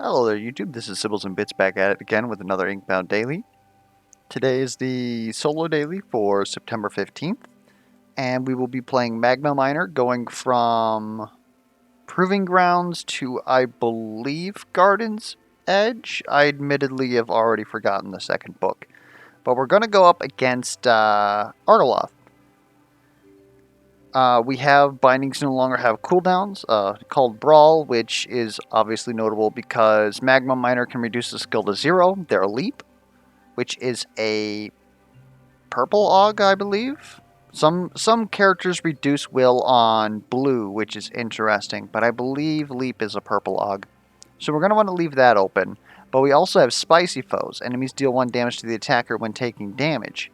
Hello there, YouTube. This is Sibbles and Bits back at it again with another Inkbound Daily. Today is the solo daily for September 15th, and we will be playing Magma Miner, going from Proving Grounds to, I believe, Garden's Edge. I admittedly have already forgotten the second book, but we're going to go up against Argoloth. We have bindings no longer have cooldowns, called Brawl, which is obviously notable because Magma Miner can reduce the skill to 0. Their Leap, which is a purple AUG, I believe. Some characters reduce will on blue, which is interesting, but I believe Leap is a purple AUG. So we're going to want to leave that open. But we also have Spicy Foes. Enemies deal 1 damage to the attacker when taking damage.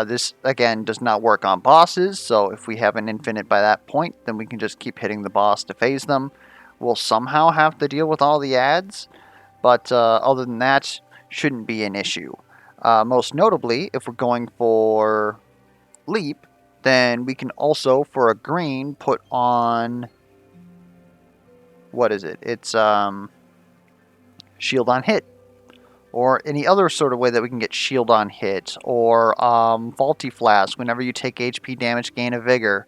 This, again, does not work on bosses, so if we have an infinite by that point, then we can just keep hitting the boss to phase them. We'll somehow have to deal with all the ads, but other than that, shouldn't be an issue. Most notably, if we're going for Leap, then we can also, for a green, put on... what is it? It's Shield on Hit. Or any other sort of way that we can get shield on hit, or faulty flask whenever you take HP damage, gain a vigor.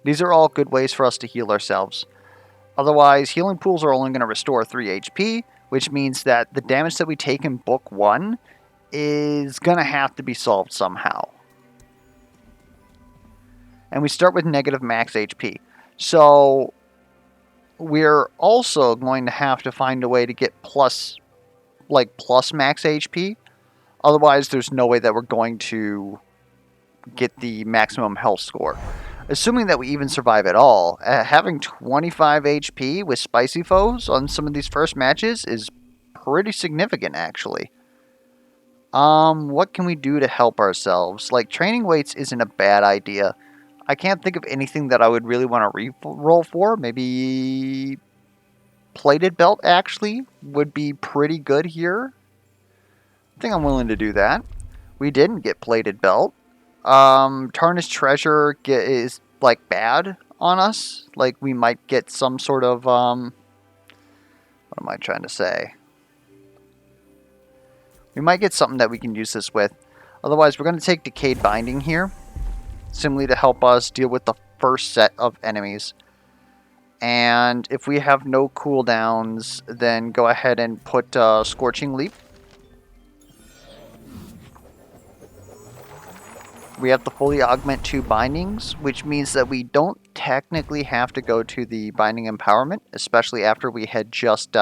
These are all good ways for us to heal ourselves. Otherwise, healing pools are only going to restore 3 HP, which means that the damage that we take in book 1 is going to have to be solved somehow. And we start with negative max HP. So we're also going to have to find a way to get plus max HP. Otherwise, there's no way that we're going to get the maximum health score. Assuming that we even survive at all, having 25 HP with Spicy Foes on some of these first matches is pretty significant, actually. What can we do to help ourselves? Like, training weights isn't a bad idea. I can't think of anything that I would really want to re-roll for. Maybe... Plated Belt, actually, would be pretty good here. I think I'm willing to do that. We didn't get Plated Belt. Tarnished Treasure is, like, bad on us. Like, we might get some sort of, what am I trying to say? We might get something that we can use this with. Otherwise, we're going to take Decayed Binding here, simply to help us deal with the first set of enemies. And if we have no cooldowns, then go ahead and put Scorching Leap. We have to fully augment 2 bindings, which means that we don't technically have to go to the Binding Empowerment, especially after we had just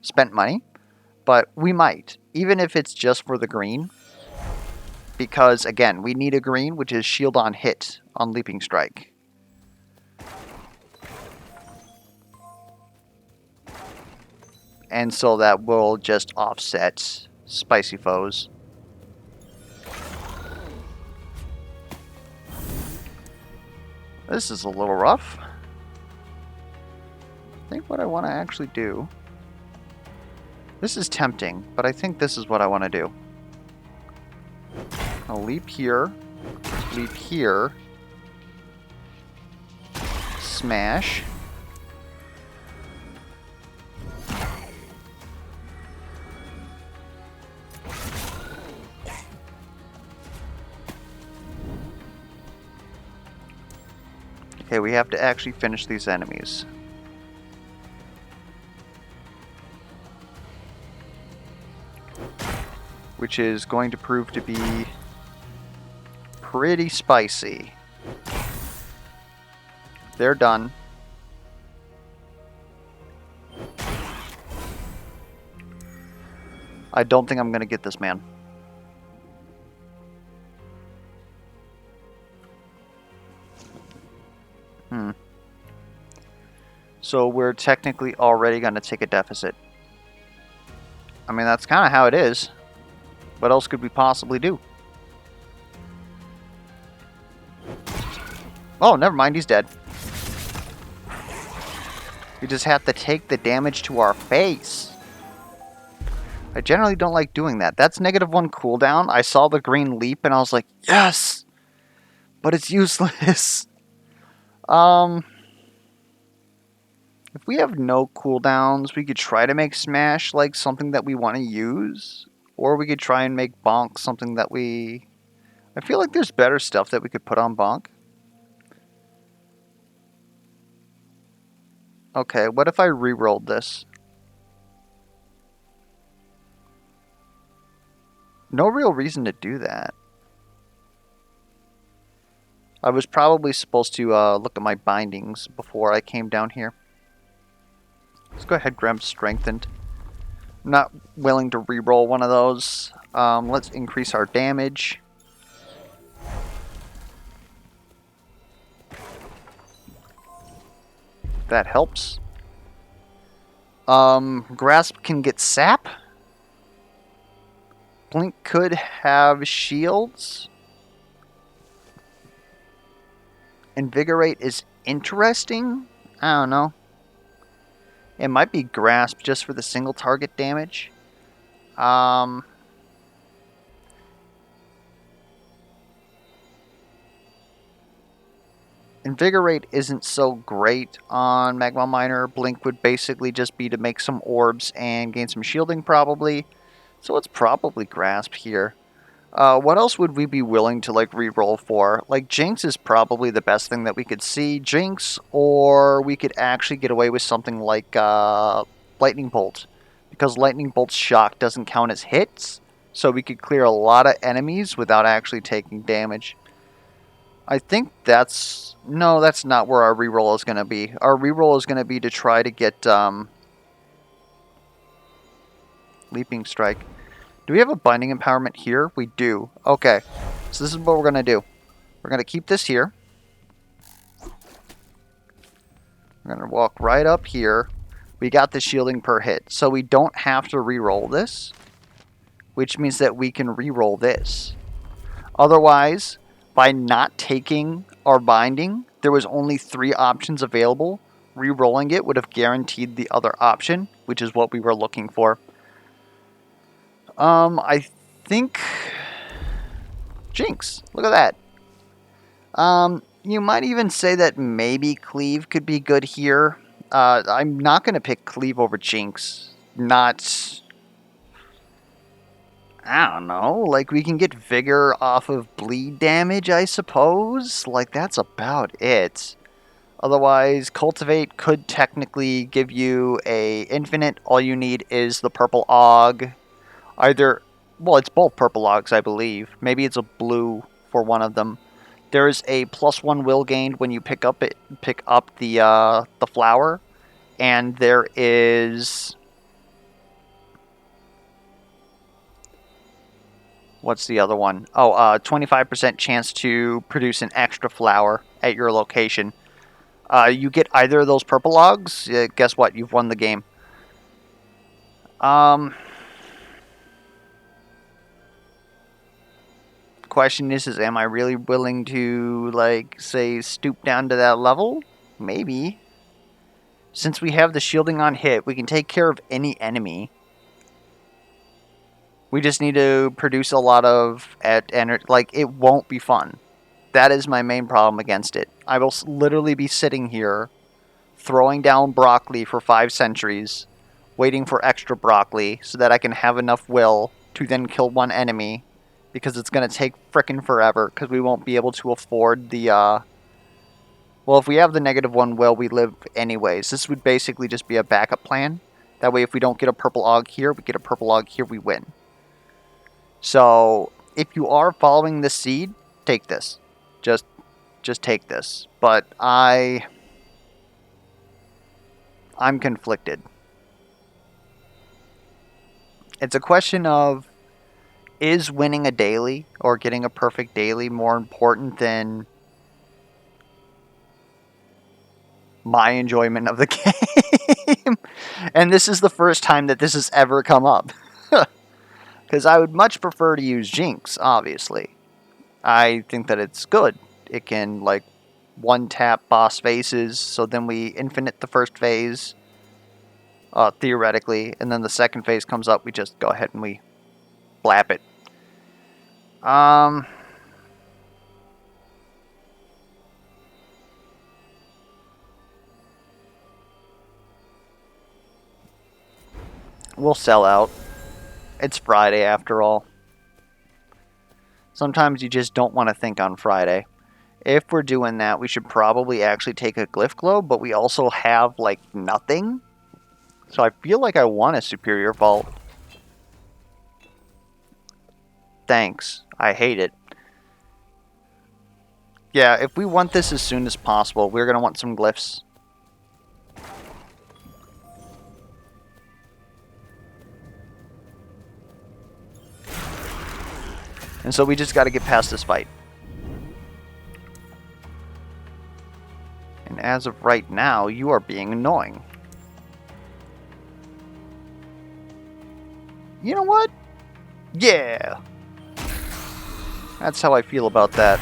spent money. But we might, even if it's just for the green. Because, again, we need a green, which is Shield on Hit on Leaping Strike. And so that will just offset Spicy Foes. This is a little rough. I think what I want to actually do... This is tempting, but I think this is what I want to do. I'll leap here. Leap here. Smash. Okay, we have to actually finish these enemies. Which is going to prove to be pretty spicy. They're done. I don't think I'm going to get this man. So we're technically already going to take a deficit. I mean, that's kind of how it is. What else could we possibly do? Oh, never mind, he's dead. We just have to take the damage to our face. I generally don't like doing that. That's -1 cooldown. I saw the green leap and I was like, yes! But it's useless. If we have no cooldowns, we could try to make Smash like something that we want to use. Or we could try and make Bonk something that we... I feel like there's better stuff that we could put on Bonk. Okay, what if I re-rolled this? No real reason to do that. I was probably supposed to look at my bindings before I came down here. Let's go ahead and grab Strengthened. I'm not willing to re-roll one of those. Let's increase our damage. That helps. Grasp can get sap. Blink could have shields. Invigorate is interesting. I don't know. It might be Grasp just for the single target damage. Invigorate isn't so great on Magma Miner. Blink would basically just be to make some orbs and gain some shielding probably. So it's probably Grasp here. What else would we be willing to like re-roll for? Like Jinx is probably the best thing that we could see. Jinx, or we could actually get away with something like Lightning Bolt. Because Lightning Bolt's shock doesn't count as hits. So we could clear a lot of enemies without actually taking damage. I think that's... No, that's not where our reroll is going to be. Our reroll is going to be to try to get Leaping Strike. Do we have a Binding Empowerment here? We do. Okay. So this is what we're going to do. We're going to keep this here. We're going to walk right up here. We got the shielding per hit. So we don't have to reroll this. Which means that we can reroll this. Otherwise, by not taking our binding, there was only 3 options available. Rerolling it would have guaranteed the other option, which is what we were looking for. I think... Jinx. Look at that. You might even say that maybe Cleave could be good here. I'm not going to pick Cleave over Jinx. Not... I don't know, like we can get Vigor off of bleed damage, I suppose? Like, that's about it. Otherwise, Cultivate could technically give you a infinite. All you need is the purple Aug. Either, well, it's both purple Augs, I believe. Maybe it's a blue for one of them. There is a +1 will gained when you pick up the flower. And there is... What's the other one? Oh, 25% chance to produce an extra flower at your location. You get either of those purple logs, guess what? You've won the game. Question is am I really willing to, like, say, stoop down to that level? Maybe. Since we have the shielding on hit, we can take care of any enemy. We just need to produce a lot of energy. Like, it won't be fun. That is my main problem against it. I will literally be sitting here, throwing down broccoli for 5 centuries, waiting for extra broccoli, so that I can have enough will to then kill one enemy, because it's going to take frickin' forever, because we won't be able to afford the, Well, if we have the -1 will, we live anyways. This would basically just be a backup plan. That way, if we don't get a purple Aug here, we get a purple Aug here, we win. So, if you are following this seed, take this. Just take this. But I'm conflicted. It's a question of, is winning a daily or getting a perfect daily more important than my enjoyment of the game? And this is the first time that this has ever come up. Because I would much prefer to use Jinx, obviously. I think that it's good. It can, like, one-tap boss phases, so then we infinite the first phase, theoretically, and then the second phase comes up, we just go ahead and we blap it. We'll sell out. It's Friday after all. Sometimes you just don't want to think on Friday. If we're doing that, we should probably actually take a glyph globe, but we also have, like, nothing. So I feel like I want a superior vault. Thanks. I hate it. Yeah, if we want this as soon as possible, we're going to want some glyphs. And so we just got to get past this fight. And as of right now, you are being annoying. You know what? Yeah! That's how I feel about that.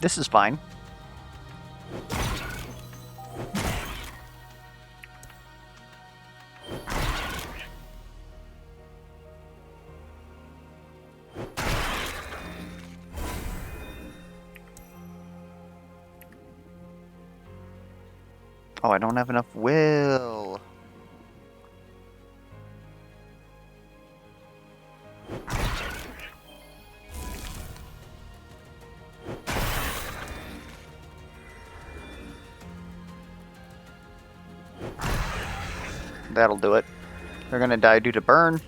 This is fine. Oh, I don't have enough will. That'll do it. They're gonna die due to burn.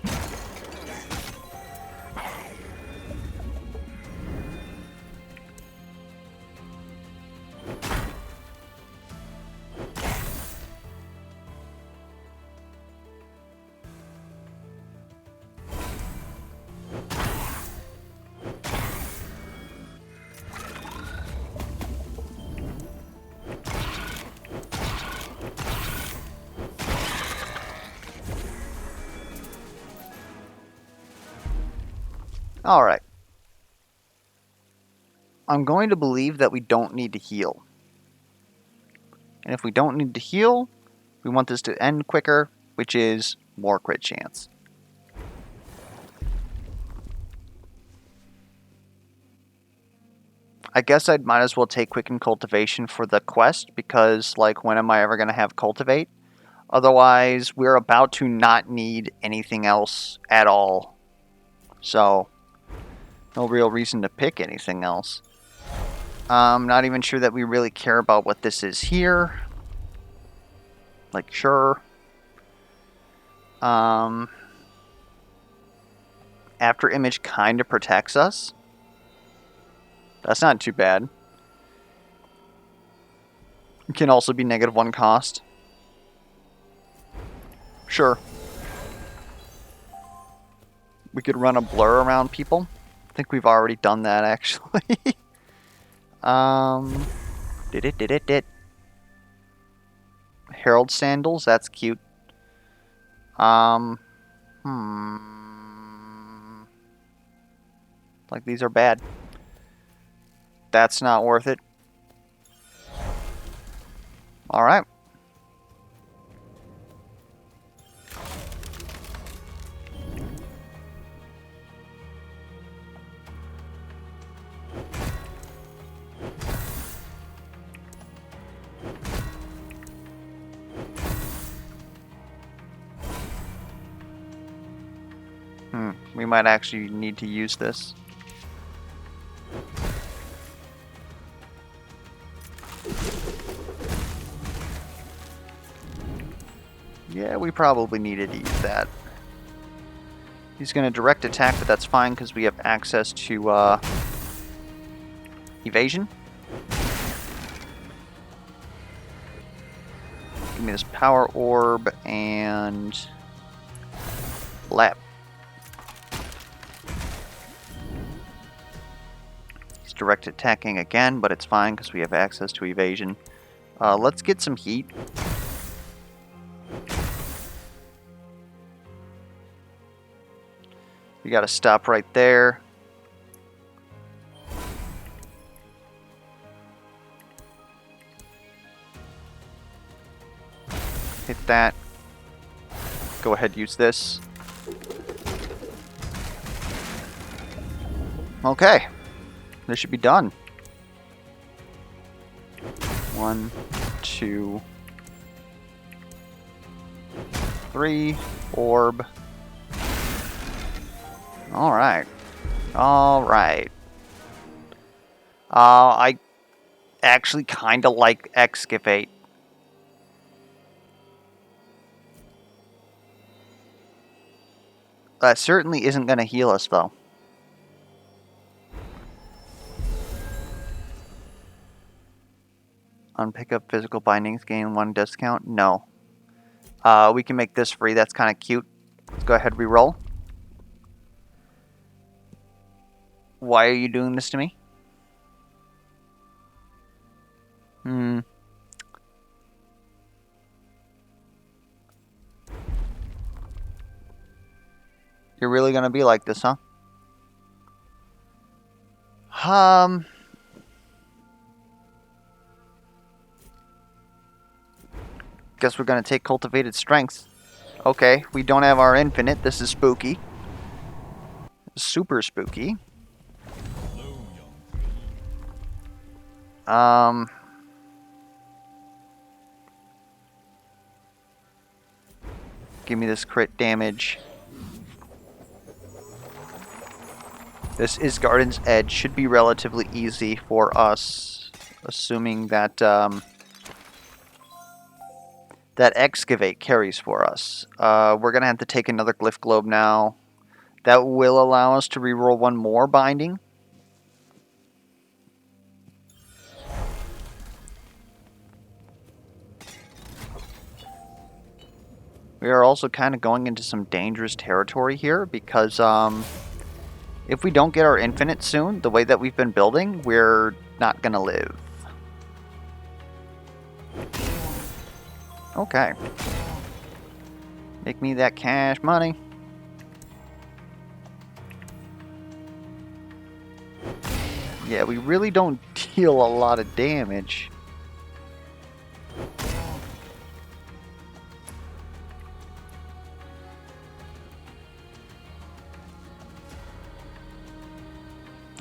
Alright. I'm going to believe that we don't need to heal. And if we don't need to heal, we want this to end quicker, which is more crit chance. I guess I might as well take Quicken Cultivation for the quest, because, like, when am I ever going to have Cultivate? Otherwise, we're about to not need anything else at all. So, no real reason to pick anything else. I'm not even sure that we really care about what this is here. Like, sure. After Image kind of protects us. That's not too bad. It can also be -1 cost. Sure. We could run a blur around people. I think we've already done that, actually. Did it. Herald sandals, that's cute. Like, these are bad. That's not worth it. Alright. We might actually need to use this. Yeah, we probably needed to use that. He's going to direct attack, but that's fine because we have access to evasion. Give me this power orb and lap. He's direct attacking again, but it's fine because we have access to evasion. Let's get some heat. We got to stop right there. Hit that. Go ahead, use this. Okay. This should be done. 1, 2, 3. Orb. Alright. Alright. I actually kind of like excavate. That certainly isn't going to heal us, though. Unpick up physical bindings, gain 1 discount? No. We can make this free. That's kind of cute. Let's go ahead and reroll. Why are you doing this to me? You're really gonna be like this, huh? Guess we're gonna take cultivated strength. Okay, we don't have our infinite. This is spooky. Super spooky. Give me this crit damage. This is Garden's Edge. Should be relatively easy for us, assuming that that excavate carries for us. We're gonna have to take another glyph globe now. That will allow us to reroll 1 more binding. We are also kind of going into some dangerous territory here because if we don't get our infinite soon, the way that we've been building, we're not gonna live. Okay. Make me that cash money. Yeah, we really don't deal a lot of damage.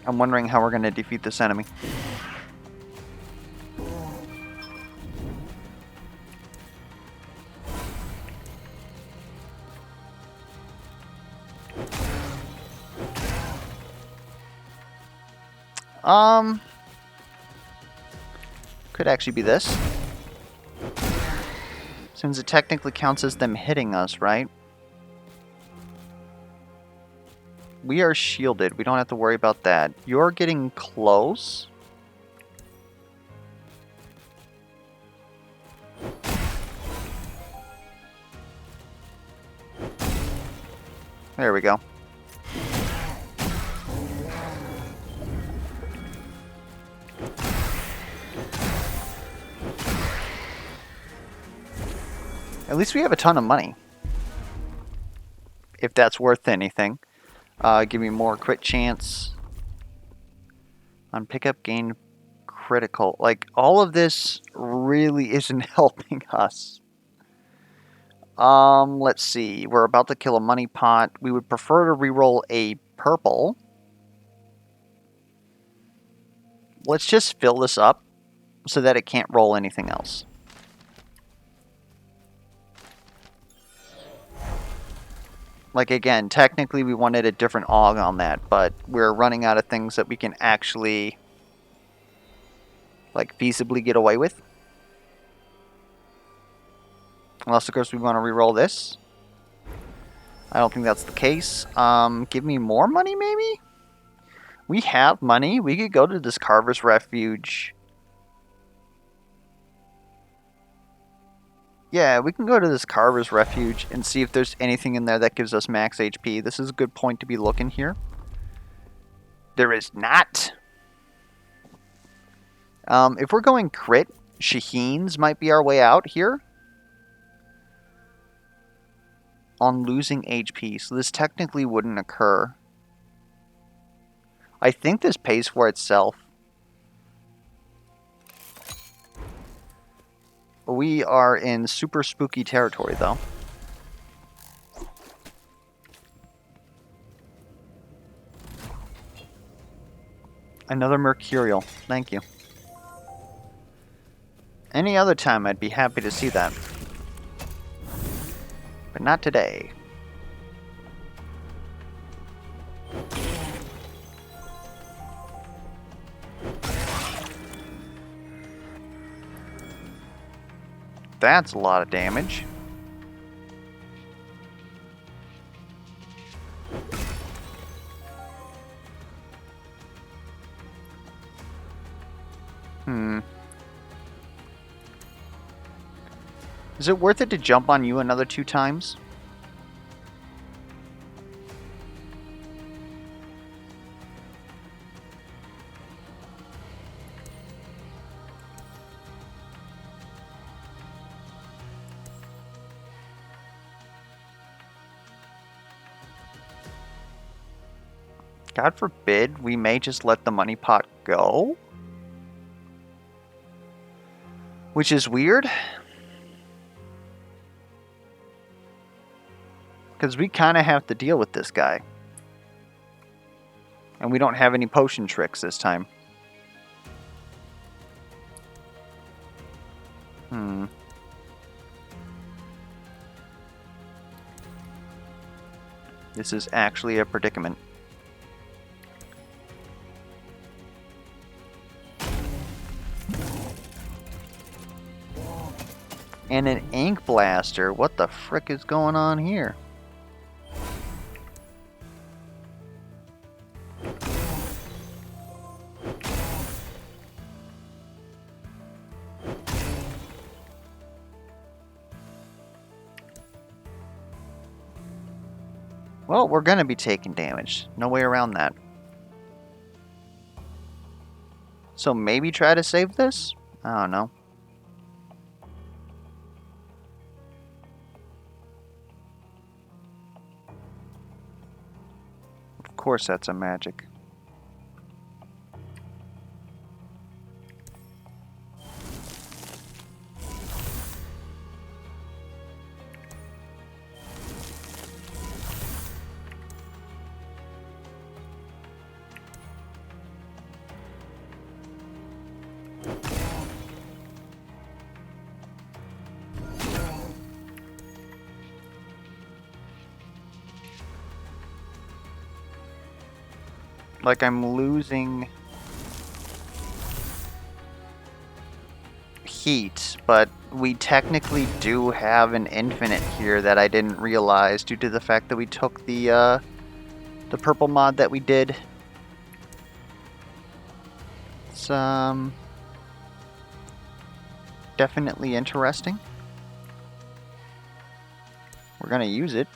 I'm wondering how we're going to defeat this enemy. Could actually be this. Since it technically counts as them hitting us, right? We are shielded. We don't have to worry about that. You're getting close. There we go. At least we have a ton of money. If that's worth anything. Give me more crit chance. On pickup, gain critical. Like, all of this really isn't helping us. Let's see. We're about to kill a money pot. We would prefer to reroll a purple. Let's just fill this up so that it can't roll anything else. Like, again, technically we wanted a different AUG on that, but we're running out of things that we can actually, like, feasibly get away with. Unless, of course, we want to reroll this. I don't think that's the case. Give me more money, maybe? We have money. We could go to this Carver's Refuge. Yeah, we can go to this Carver's Refuge and see if there's anything in there that gives us max HP. This is a good point to be looking here. There is not. If we're going crit, Shaheen's might be our way out here. On losing HP, so this technically wouldn't occur. I think this pays for itself. We are in super spooky territory, though. Another Mercurial. Thank you. Any other time, I'd be happy to see that. But not today. That's a lot of damage. Is it worth it to jump on you another 2 times? God forbid, we may just let the money pot go? Which is weird. Because we kind of have to deal with this guy. And we don't have any potion tricks this time. This is actually a predicament. And an ink blaster. What the frick is going on here? Well, we're going to be taking damage. No way around that. So maybe try to save this? I don't know. Of course that's a magic. Like I'm losing heat, but we technically do have an infinite here that I didn't realize due to the fact that we took the purple mod that we did. It's definitely interesting. We're gonna use it.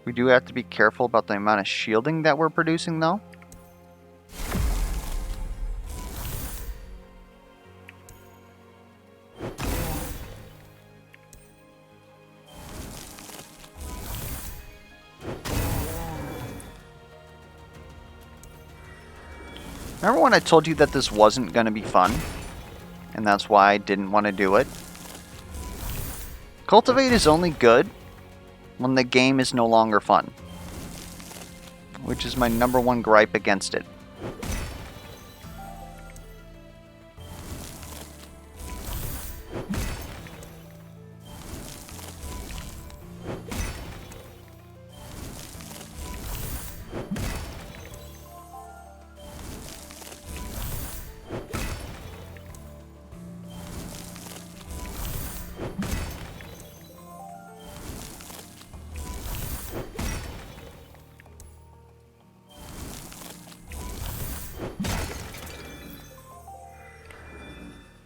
We do have to be careful about the amount of shielding that we're producing, though. Remember when I told you that this wasn't going to be fun? And that's why I didn't want to do it? Cultivate is only good when the game is no longer fun, which is my #1 gripe against it.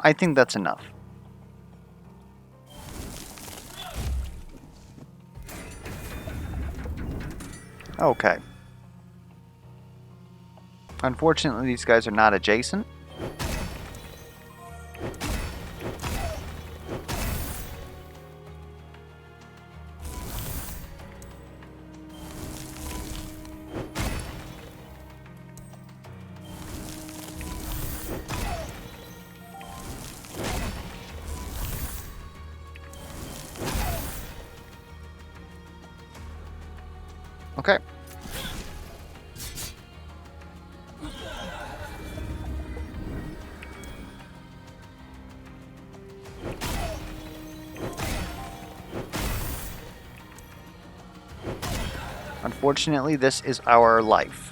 I think that's enough. Okay. Unfortunately, these guys are not adjacent. Okay. Unfortunately, this is our life.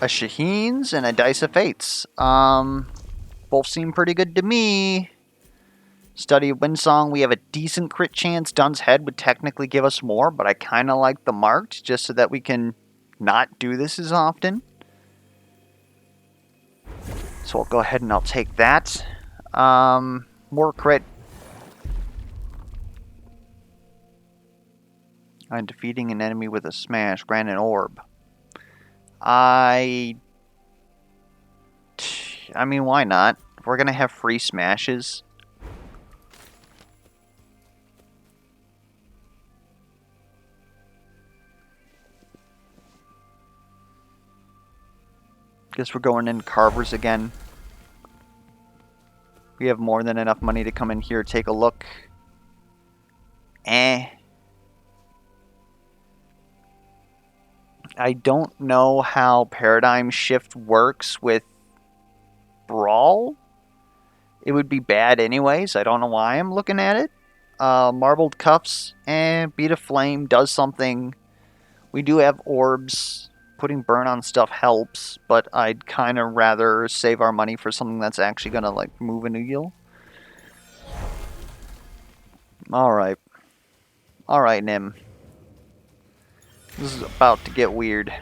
A Shaheen's and a Dice of Fates. Both seem pretty good to me. Study of Windsong, we have a decent crit chance. Dun's Head would technically give us more, but I kind of like the Marked, just so that we can not do this as often. So I'll go ahead and I'll take that. More crit. I'm defeating an enemy with a smash. Grant an orb. I mean, why not? If we're going to have free smashes. Guess we're going in Carvers again. We have more than enough money to come in here, take a look. I don't know how Paradigm Shift works with Brawl. It would be bad anyways. I don't know why I'm looking at it. Marbled Cuffs, Beat of Flame does something. We do have orbs. Putting burn on stuff helps, but I'd kind of rather save our money for something that's actually going to, like, move a needle. Alright. Alright, Nim. This is about to get weird.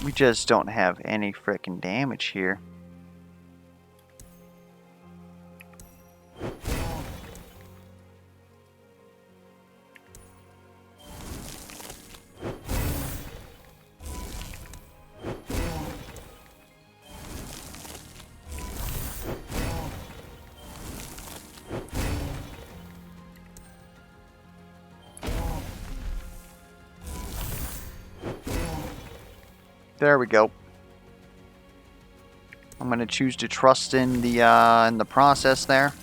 We just don't have any frickin' damage here. There we go. I'm gonna choose to trust in the process there.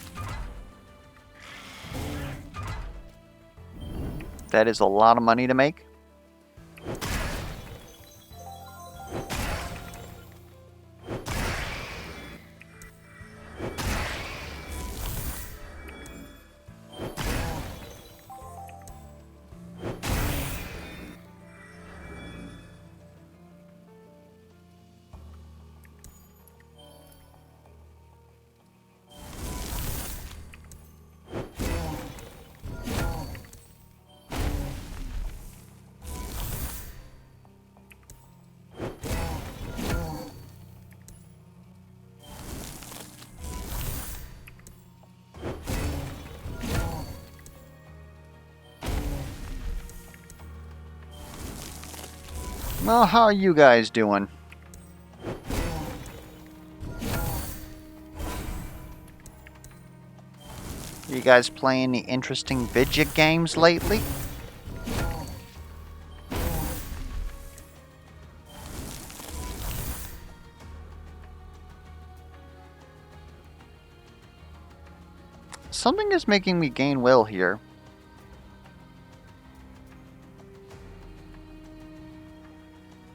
That is a lot of money to make. Well, how are you guys doing? You guys playing any interesting video games lately? Something is making me gain will here.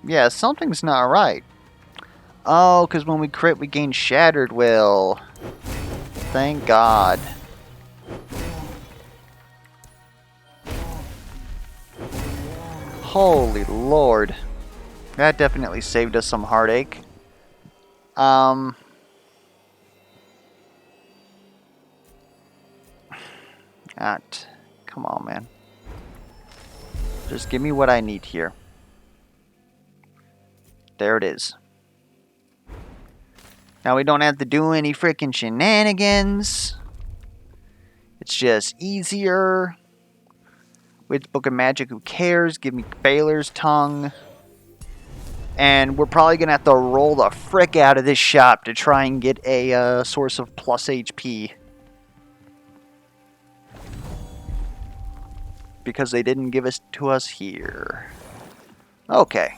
Yeah, something's not right. Oh, because when we crit, we gain Shattered Will. Thank God. Holy Lord. That definitely saved us some heartache. Come on, man. Just give me what I need here. There it is. Now we don't have to do any freaking shenanigans. It's just easier. With Book of Magic, who cares? Give me Baylor's Tongue. And we're probably going to have to roll the frick out of this shop to try and get a source of plus HP. Because they didn't give it to us here. Okay.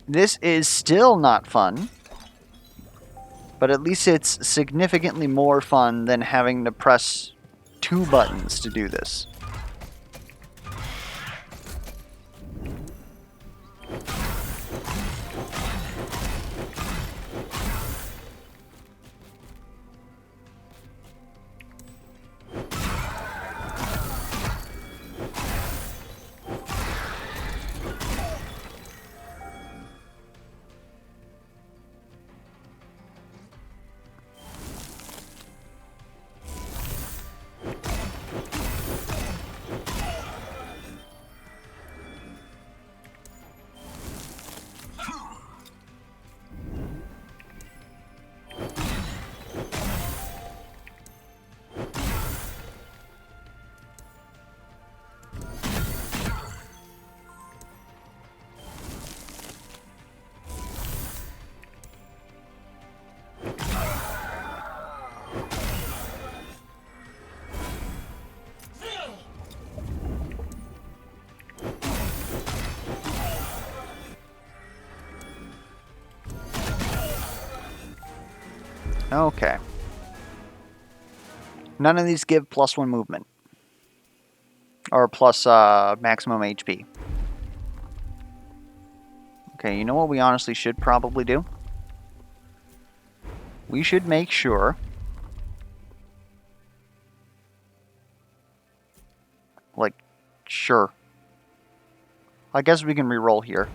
This is still not fun. But at least it's significantly more fun than having to press 2 buttons to do this. Okay. None of these give +1 movement. Or plus maximum HP. Okay, you know what we honestly should probably do? We should make sure... Like, sure. I guess we can reroll here.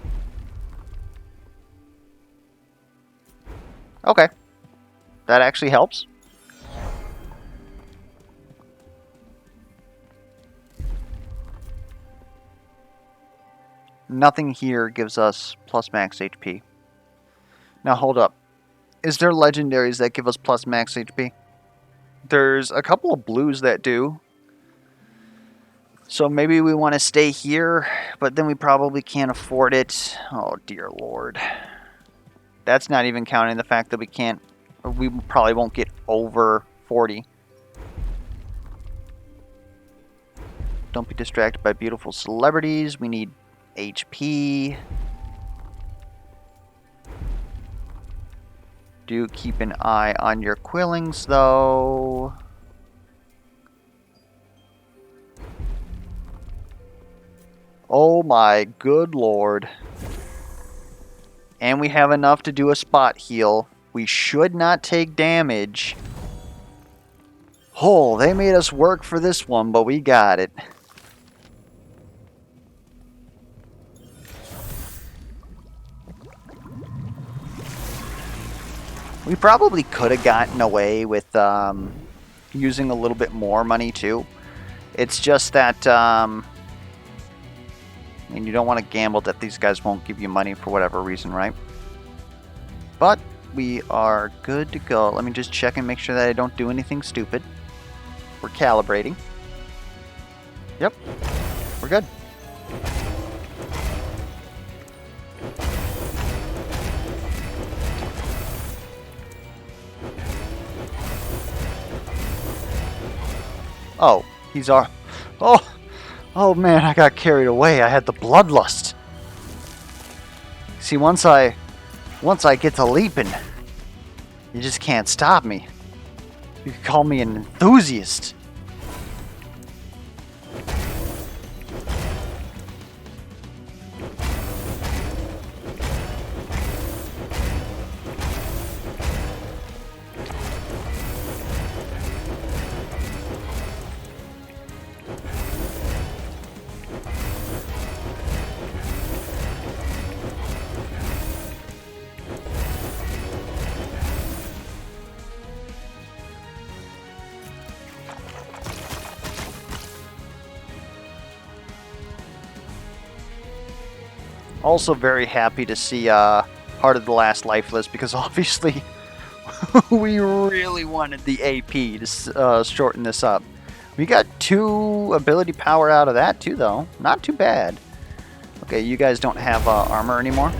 Okay. That actually helps. Nothing here gives us plus max HP. Now hold up. Is there legendaries that give us plus max HP? There's a couple of blues that do. So maybe we want to stay here, but then we probably can't afford it. Oh dear Lord. That's not even counting the fact that we probably won't get over 40. Don't be distracted by beautiful celebrities. We need HP. Do keep an eye on your quillings, though. Oh my good Lord. And we have enough to do a spot heal. We should not take damage. Oh, they made us work for this one, but we got it. We probably could have gotten away with using a little bit more money too. It's just that, and you don't want to gamble that these guys won't give you money for whatever reason, right? But we are good to go. Let me just check and make sure that I don't do anything stupid. We're calibrating. Yep, we're good. Oh, he's our... Oh man, I got carried away. I had the bloodlust. See, once I get to leaping, you just can't stop me. You can call me an enthusiast. Also very happy to see Heart of the Last Lifeless, because obviously we really wanted the AP to shorten this up. We got 2 ability power out of that too, though. Not too bad. Okay, you guys don't have armor anymore.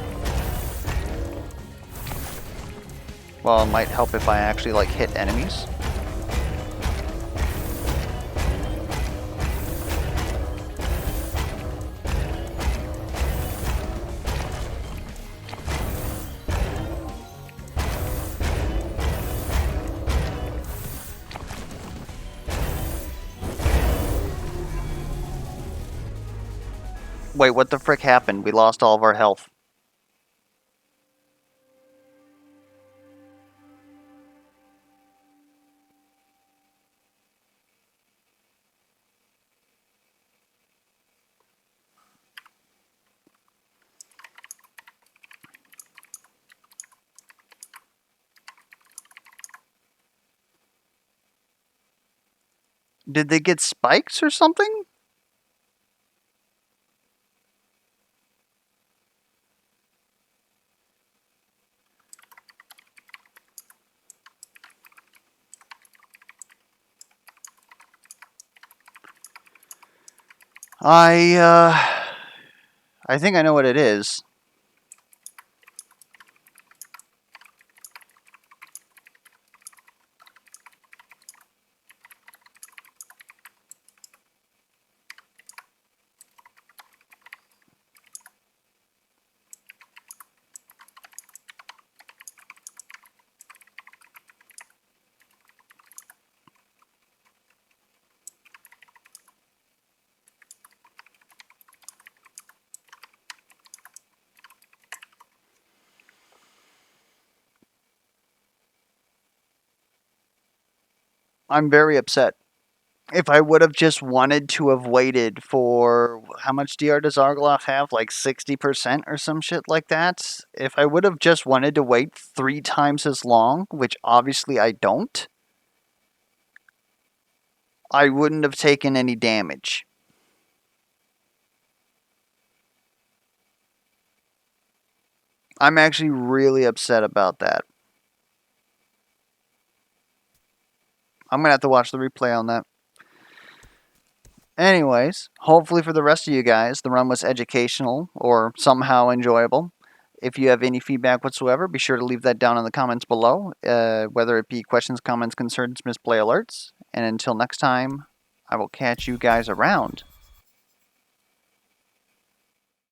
Well, it might help if I actually like hit enemies. Wait, what the frick happened? We lost all of our health. Did they get spikes or something? I think I know what it is. I'm very upset. If I would have just wanted to have waited for how much DR does Argoloth have? Like 60% or some shit like that? If I would have just wanted to wait 3 times as long, which obviously I don't, I wouldn't have taken any damage. I'm actually really upset about that. I'm going to have to watch the replay on that. Anyways, hopefully for the rest of you guys, the run was educational or somehow enjoyable. If you have any feedback whatsoever, be sure to leave that down in the comments below, whether it be questions, comments, concerns, misplay alerts. And until next time, I will catch you guys around.